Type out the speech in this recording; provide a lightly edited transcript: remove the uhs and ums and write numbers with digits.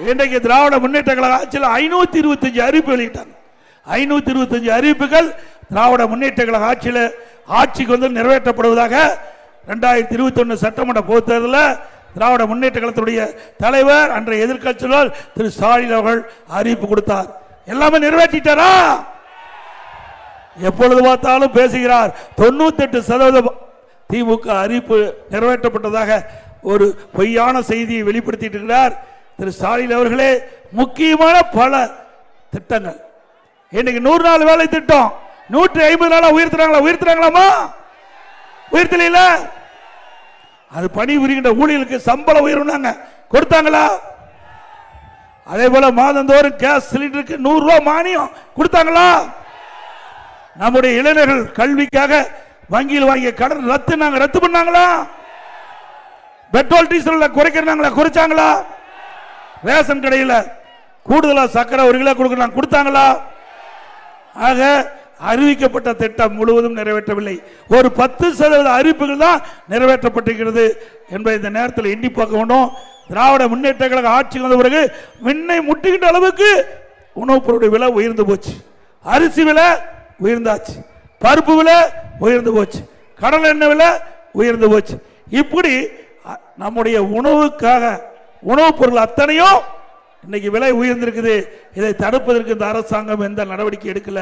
இன்றைக்கு திராவிட முன்னேற்ற கழக ஆட்சியில் 525 அறிவிப்பு வெளியிட்டாங்க. 525 அறிவிப்புகள் திராவிட முன்னேற்ற கழக ஆட்சியில் ஆட்சிக்கு வந்து நிறைவேற்றப்படுவதாக 2021 சட்டமன்ற பொதுத் தேர்தலில் திராவிட முன்னேற்ற கழகத்துடைய தலைவர் அன்றைய எதிர்க்கட்சியாளர் திரு ஸ்டாலின் அவர்கள் அறிவிப்பு கொடுத்தார். எல்லாமே நிறைவேற்றிட்டாரா? எப்பொழுது பார்த்தாலும் பேசுகிறார். 98% திமுக அறிவிப்பு நிறைவேற்றப்பட்டதாக ஒரு பொய்யான செய்தியை வெளிப்படுத்திட்டு இருக்கிறார் திரு ஸ்டாலின் அவர்களே. முக்கியமான பல திட்டங்கள் இன்னைக்கு 100 நாள் வேலை திட்டம் 150 நாளா உயர்த்துறாங்களாமா? உயர்த்தல. அது பணி புரிகின்ற ஊழியர்களுக்கு சம்பளம் உயர்வுனாங்க, கொடுத்தாங்களா? அதே போல மாதந்தோறும் கேஸ் சிலிண்டருக்கு 100 ரூபாய் மானியம் கொடுத்தாங்களா? நம்முடைய இளைஞர்கள் கல்விக்காக வங்கியில் வாங்கிய கடன் ரத்து பண்ணாங்களா? பெட்ரோல் டீசல் குறைக்கிறாங்களா? குறைச்சாங்களா? ரேஷன் கடையில் கூடுதலா சக்கரை 1 கிலோ கொடுத்தாங்களா? ஆக அறிவிக்கப்பட்ட திட்டம் முழுவதும் நிறைவேற்றவில்லை. ஒரு 10% அறிவிப்புகள் தான் நிறைவேற்றப்பட்டிருக்கிறது என்பதை இந்த நேரத்தில் எண்ணி பார்க்க வேண்டும். திராவிட முன்னேற்ற கழக ஆட்சி வந்த பிறகு விண்ணை முட்டுகின்ற அளவுக்கு உணவுப் பொருளுடைய விலை உயர்ந்து போச்சு. அரிசி விலை உயர்ந்தாச்சு, பருப்பு விலை உயர்ந்து போச்சு, கடல் எண்ணெய் விலை உயர்ந்து போச்சு. இப்படி நம்முடைய உணவுக்காக உணவுப் பொருள் அத்தனையும் இன்னைக்கு விலை உயர்ந்திருக்குது. இதை தடுப்பதற்கு இந்த அரசாங்கம் எந்த நடவடிக்கை எடுக்கல.